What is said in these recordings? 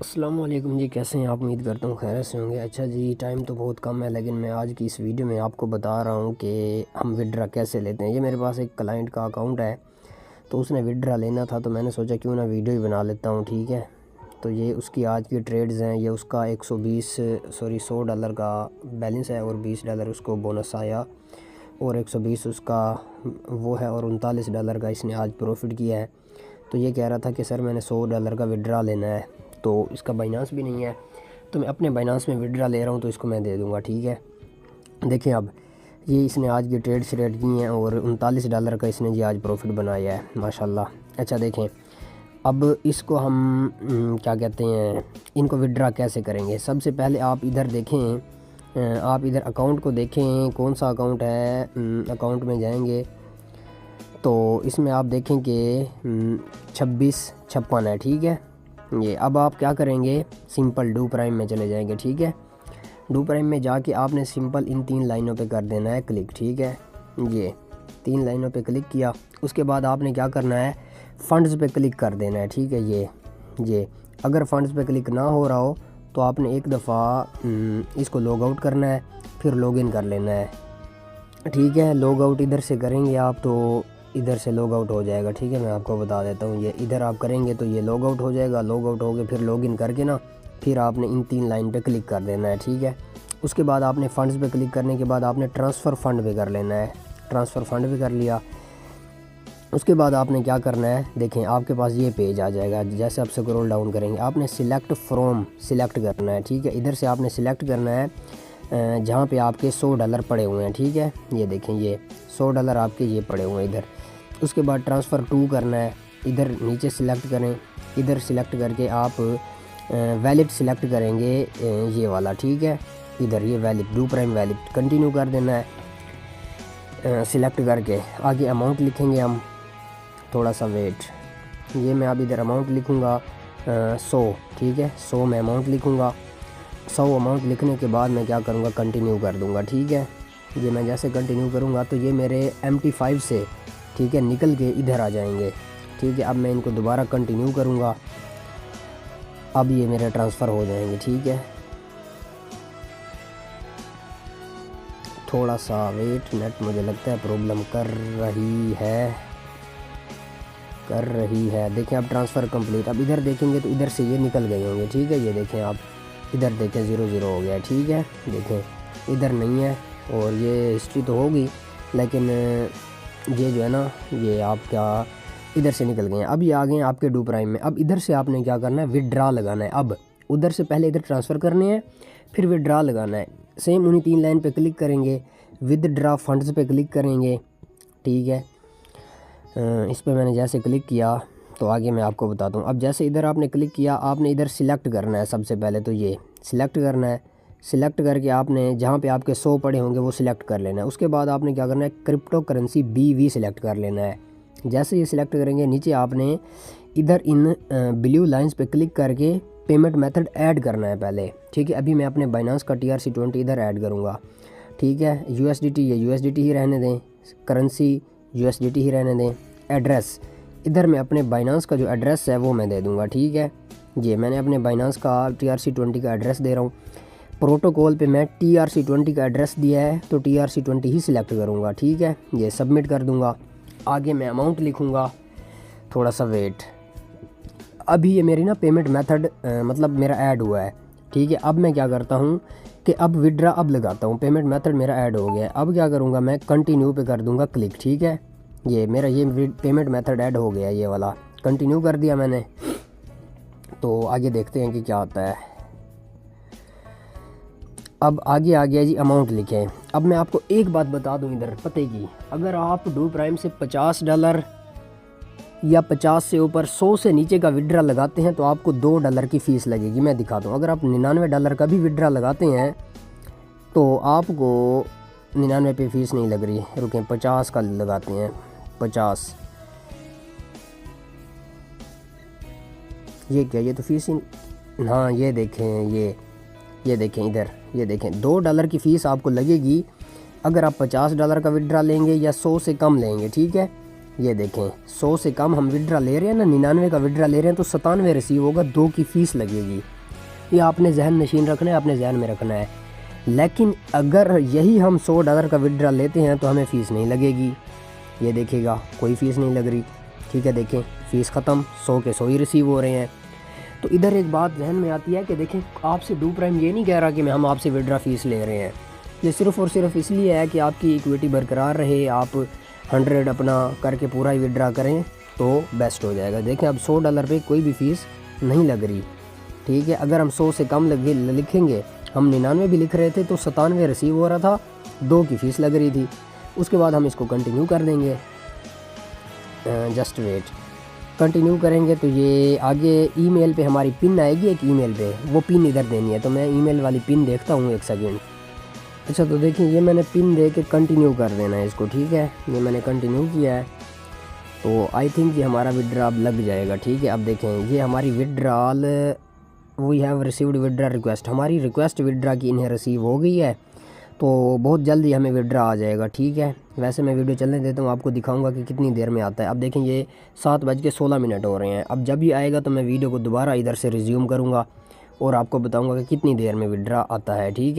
अस्सलाम वालेकुम जी, कैसे हैं आप? उम्मीद करता हूँ खैर से होंगे। अच्छा जी, टाइम तो बहुत कम है लेकिन मैं आज की इस वीडियो में आपको बता रहा हूँ कि हम विड्रा कैसे लेते हैं। ये मेरे पास एक क्लाइंट का अकाउंट है, तो उसने विड्रा लेना था, तो मैंने सोचा क्यों ना वीडियो ही बना लेता हूँ। ठीक है, तो ये उसकी आज की ट्रेड्स हैं। ये उसका $100 का बैलेंस है और $20 उसको बोनस आया और 120 उसका वो है और $39 का इसने आज प्रॉफिट किया है। तो ये कह रहा था कि सर मैंने $100 का विड्रा लेना है, तो इसका बाइनांस भी नहीं है, तो मैं अपने बाइनांस में विड्रा ले रहा हूँ, तो इसको मैं दे दूँगा। ठीक है, देखें अब ये इसने आज की ट्रेड श्रेड की हैं और $39 का इसने जी आज प्रॉफिट बनाया है माशाल्लाह। अच्छा देखें, अब इसको हम क्या कहते हैं, इनको विड्रा कैसे करेंगे। सबसे पहले आप इधर देखें, आप इधर अकाउंट को देखें, कौन सा अकाउंट है। अकाउंट में जाएंगे तो इसमें आप देखें कि 2656 है। ठीक है, ये अब आप क्या करेंगे, सिंपल डू प्राइम में चले जाएंगे। ठीक है, डू प्राइम में जाके आपने सिंपल इन 3 लाइनों पे कर देना है क्लिक। ठीक है, ये 3 लाइनों पे क्लिक किया, उसके बाद आपने क्या करना है, फ़ंड्स पे क्लिक कर देना है। ठीक है, ये अगर फ़ंड्स पे क्लिक ना हो रहा हो तो आपने एक दफ़ा इसको लॉग आउट करना है, फिर लॉग इन कर लेना है। ठीक है, लॉग आउट इधर से करेंगे आप तो इधर से लॉग आउट हो जाएगा। ठीक है, मैं आपको बता देता हूँ, ये इधर आप करेंगे तो ये लॉग आउट हो जाएगा। लॉग आउट हो गए फिर लॉग इन करके ना, फिर आपने इन 3 लाइन पे क्लिक कर देना है। ठीक है, उसके बाद आपने फ़ंड्स पे क्लिक करने के बाद आपने ट्रांसफ़र फ़ंड पे कर लेना है। ट्रांसफ़र फ़ंड पे कर लिया, उसके बाद आपने क्या करना है, देखें आपके पास ये पेज आ जाएगा। जैसे आप स्क्रॉल डाउन करेंगे आपने सिलेक्ट फ्रॉम सिलेक्ट करना है। ठीक है, इधर से आपने सिलेक्ट करना है जहाँ पे आपके $100 पड़े हुए हैं। ठीक है, ये देखें ये $100 आपके ये पड़े हुए हैं इधर। उसके बाद ट्रांसफ़र टू करना है, इधर नीचे सिलेक्ट करें, इधर सिलेक्ट करके आप वैलिड सिलेक्ट करेंगे ये वाला। ठीक है, इधर ये valid do prime valid continue कर देना है। सिलेक्ट करके आगे अमाउंट लिखेंगे हम, थोड़ा सा वेट, ये मैं अब इधर अमाउंट लिखूँगा 100। ठीक है, 100 मैं अमाउंट लिखूँगा। 100 अमाउंट लिखने के बाद मैं क्या करूँगा, कंटिन्यू कर दूँगा। ठीक है, ये मैं जैसे कंटिन्यू करूँगा तो ये मेरे MT5 से ठीक है निकल के इधर आ जाएंगे। ठीक है, अब मैं इनको दोबारा कंटिन्यू करूँगा, अब ये मेरे ट्रांसफ़र हो जाएंगे। ठीक है, थोड़ा सा वेट, नेट मुझे लगता है प्रॉब्लम कर रही है। देखें अब ट्रांसफ़र कंप्लीट। अब इधर देखेंगे तो इधर से ये निकल गए होंगे। ठीक है, ये देखें आप इधर देखें 00 हो गया। ठीक है, देखें इधर नहीं है और ये हिस्ट्री तो होगी लेकिन ये जो है ना, ये आपका इधर से निकल गए हैं। अब ये आ गए हैं आपके डू प्राइम में। अब इधर से आपने क्या करना है, विड्रा लगाना है। अब उधर से पहले इधर ट्रांसफ़र करने हैं, फिर विड्रा लगाना है। सेम उन्हीं 3 लाइन पे क्लिक करेंगे, विदड्रा फंड्स पे क्लिक करेंगे। ठीक है, इस पर मैंने जैसे क्लिक किया तो आगे मैं आपको बताता हूँ। अब जैसे इधर आपने क्लिक किया, आपने इधर सिलेक्ट करना है। सबसे पहले तो ये सिलेक्ट करना है, सिलेक्ट करके आपने जहाँ पे आपके 100 पड़े होंगे वो सिलेक्ट कर लेना है। उसके बाद आपने क्या करना है, क्रिप्टो करेंसी BV सिलेक्ट कर लेना है। जैसे ये सिलेक्ट करेंगे, नीचे आपने इधर इन ब्लू लाइंस पे क्लिक करके पेमेंट मेथड ऐड करना है पहले। ठीक है, अभी मैं अपने बाइनांस का TRC20 इधर ऐड करूँगा। ठीक है, USDT ये USDT ही रहने दें, करेंसी USDT ही रहने दें। एड्रेस इधर मैं अपने बाइनांस का जो एड्रेस है वो मैं दे दूँगा। ठीक है, ये मैंने अपने बाइनांस का TRC20 का एड्रेस दे रहा हूँ। प्रोटोकॉल पे मैं TRC20 का एड्रेस दिया है तो TRC20 ही सिलेक्ट करूँगा। ठीक है, ये सबमिट कर दूँगा। आगे मैं अमाउंट लिखूँगा, थोड़ा सा वेट। अभी ये मेरी ना पेमेंट मेथड मतलब मेरा ऐड हुआ है। ठीक है, अब मैं क्या करता हूँ कि अब विड्रा अब लगाता हूँ, पेमेंट मेथड मेरा ऐड हो गया है। अब क्या करूँगा, मैं कंटिन्यू पे कर दूँगा क्लिक। ठीक है, ये मेरा ये पेमेंट मेथड ऐड हो गया, ये वाला कंटिन्यू कर दिया मैंने। तो आगे देखते हैं कि क्या होता है। अब आगे आ गया जी, अमाउंट लिखें। अब मैं आपको एक बात बता दूं इधर पते की, अगर आप डू प्राइम से $50 या 50 से ऊपर 100 से नीचे का विड्रा लगाते हैं तो आपको $2 की फ़ीस लगेगी। मैं दिखाता हूँ, अगर आप $99 का भी विड्रा लगाते हैं तो आपको 99 पे फ़ीस नहीं लग रही। रुकें, 50 का लगाते हैं, 50। ये क्या, ये तो फ़ीस ही, हाँ ये देखें, ये देखें इधर, ये देखें $2 की फ़ीस आपको लगेगी अगर आप $50 का विड्रा लेंगे या 100 से कम लेंगे। ठीक है, ये देखें 100 से कम हम विड्रा ले रहे हैं ना, 99 का विड्रा ले रहे हैं तो 97 रिसीव होगा, 2 की फ़ीस लगेगी। ये आपने जहन नशीन रखना है, आपने जहन में रखना है। लेकिन अगर यही हम $100 का विड्रा लेते हैं तो हमें फ़ीस नहीं लगेगी। ये देखिएगा कोई फ़ीस नहीं लग रही, ठीक है। देखें फ़ीस ख़त्म, 100 के 100 ही रिसीव हो रहे हैं। तो इधर एक बात जहन में आती है कि देखें आपसे डू प्राइम ये नहीं कह रहा कि हम आपसे विड्रा फ़ीस ले रहे हैं। ये सिर्फ़ और सिर्फ इसलिए है कि आपकी इक्विटी बरकरार रहे, आप 100 अपना करके पूरा ही विड्रा करें तो बेस्ट हो जाएगा। देखें अब $100 पे कोई भी फ़ीस नहीं लग रही, ठीक है। अगर हम 100 से कम लिखेंगे, हम 99 भी लिख रहे थे तो 97 रिसीव हो रहा था, 2 की फ़ीस लग रही थी। उसके बाद हम इसको कंटिन्यू कर देंगे, जस्ट वेट, कंटिन्यू करेंगे तो ये आगे ईमेल पे हमारी पिन आएगी, एक ईमेल पे, वो पिन इधर देनी है। तो मैं ईमेल वाली पिन देखता हूँ, एक सेकेंड। अच्छा तो देखिए ये मैंने पिन दे के कंटिन्यू कर देना है इसको, ठीक है। ये मैंने कंटिन्यू किया है तो आई थिंक ये हमारा विड्रा अब लग जाएगा, ठीक है। अब देखें ये हमारी withdrawal, we have received withdraw request, हमारी रिक्वेस्ट विड्रा की इन्हें रिसीव हो गई है। तो बहुत जल्दी हमें विड्रा आ जाएगा, ठीक है। वैसे मैं वीडियो चलने देता हूँ, आपको दिखाऊंगा कि कितनी देर में आता है। अब देखें ये 7:16 हो रहे हैं। अब जब ये आएगा तो मैं वीडियो को दोबारा इधर से रिज्यूम करूँगा और आपको बताऊँगा कि कितनी देर में विड्रा आता है, ठीक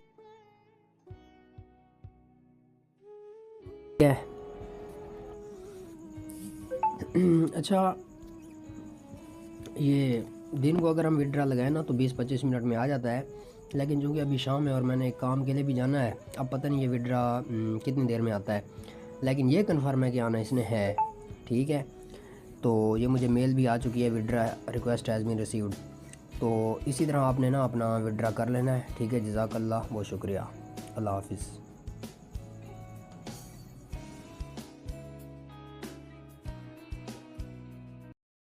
है। अच्छा ये दिन को अगर हम विड्रा लगाएं ना तो 20-25 मिनट में आ जाता है, लेकिन चूँकि अभी शाम है और मैंने एक काम के लिए भी जाना है, अब पता नहीं ये विड्रा कितनी देर में आता है, लेकिन ये कंफर्म है कि आना इसने है, ठीक है। तो ये मुझे मेल भी आ चुकी है, withdraw request has been received. तो इसी तरह आपने ना अपना विड्रा कर लेना है, ठीक है। जज़ाकल्लाह, बहुत शुक्रिया, अल्लाह हाफ़िज़।